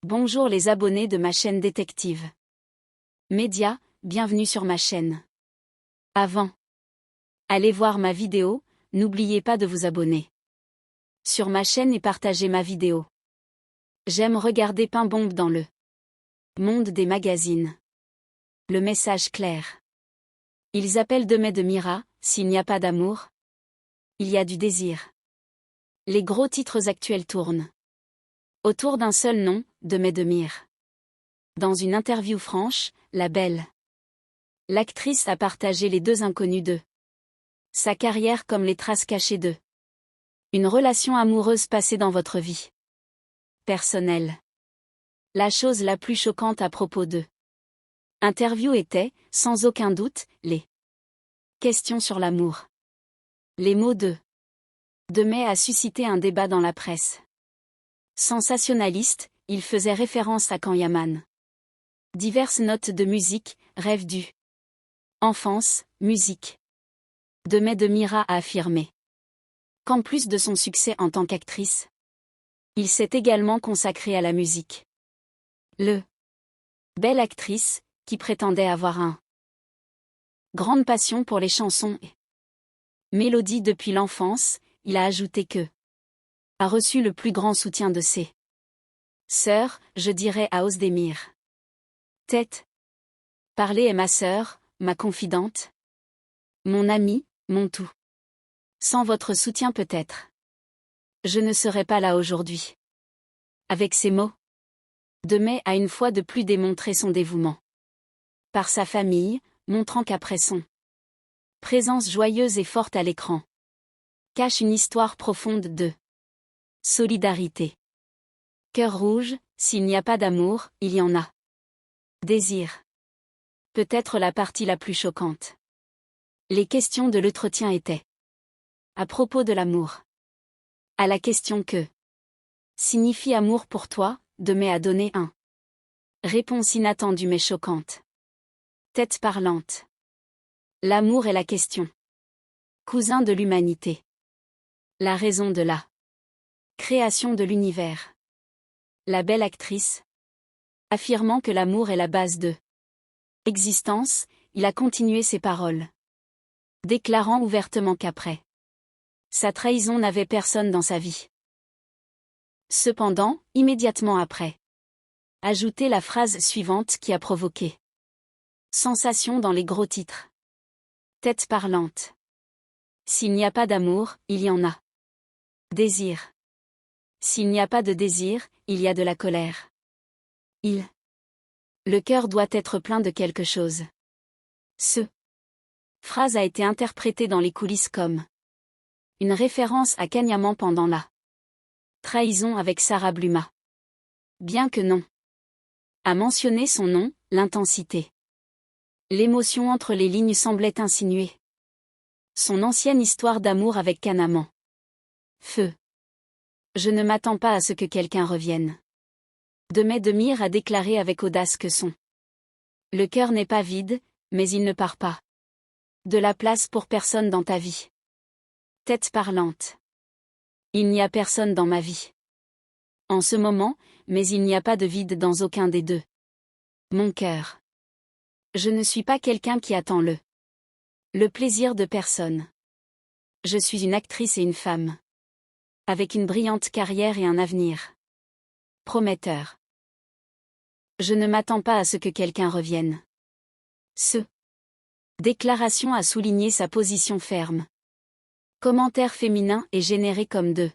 Bonjour les abonnés de ma chaîne Détective Média, bienvenue sur ma chaîne. Allez voir ma vidéo, n'oubliez pas de vous abonner sur ma chaîne et partager ma vidéo. J'aime regarder Pain Bombe dans le monde des magazines. Le message clair. Ils appellent Demey de Mira, s'il n'y a pas d'amour, il y a du désir. Les gros titres actuels tournent autour d'un seul nom, Demey de Mira. Dans une interview franche, la belle l'actrice a partagé les deux inconnus de sa carrière comme les traces cachées de une relation amoureuse passée dans votre vie personnelle. La chose la plus choquante à propos de interview était, sans aucun doute, les questions sur l'amour. Les mots de Demey a suscité un débat dans la presse. Sensationnaliste, il faisait référence à Can Yaman. Diverses notes de musique, rêve du enfance, musique. Demey de Mira a affirmé qu'en plus de son succès en tant qu'actrice, il s'est également consacré à la musique. Le belle actrice, qui prétendait avoir une grande passion pour les chansons et mélodies depuis l'enfance, il a ajouté que a reçu le plus grand soutien de ses sœurs, je dirais à Ozdemir. Tête. Parler est ma sœur, ma confidente. Mon ami, mon tout. Sans votre soutien peut-être je ne serais pas là aujourd'hui. Avec ces mots, Demey a une fois de plus démontré son dévouement par sa famille, montrant qu'après son présence joyeuse et forte à l'écran cache une histoire profonde de solidarité. Cœur rouge, s'il n'y a pas d'amour, il y en a. Désir. Peut-être la partie la plus choquante. Les questions de l'entretien étaient à propos de l'amour. À la question que signifie amour pour toi, Demey a donné un réponse inattendue mais choquante. Tête parlante. L'amour est la question. Cousin de l'humanité. La raison de la création de l'univers. La belle actrice. Affirmant que l'amour est la base de existence, il a continué ses paroles. Déclarant ouvertement qu'après sa trahison n'avait personne dans sa vie. Cependant, immédiatement après, ajouter la phrase suivante qui a provoqué sensation dans les gros titres. Tête parlante. S'il n'y a pas d'amour, il y en a. Désir. S'il n'y a pas de désir, il y a de la colère. Le cœur doit être plein de quelque chose. Ce phrase a été interprétée dans les coulisses comme une référence à Can Yaman pendant la trahison avec Sarah Bluma. Bien que non. A mentionné son nom, l'intensité. L'émotion entre les lignes semblait insinuer son ancienne histoire d'amour avec Can Yaman. Feu. Je ne m'attends pas à ce que quelqu'un revienne. Demey de Mira a déclaré avec audace que le cœur n'est pas vide, mais il ne part pas de la place pour personne dans ta vie. Tête parlante. Il n'y a personne dans ma vie en ce moment, mais il n'y a pas de vide dans aucun des deux. Mon cœur. Je ne suis pas quelqu'un qui attend le plaisir de personne. Je suis une actrice et une femme avec une brillante carrière et un avenir prometteur. Je ne m'attends pas à ce que quelqu'un revienne. Déclaration a souligné sa position ferme. Commentaire féminin est généré comme de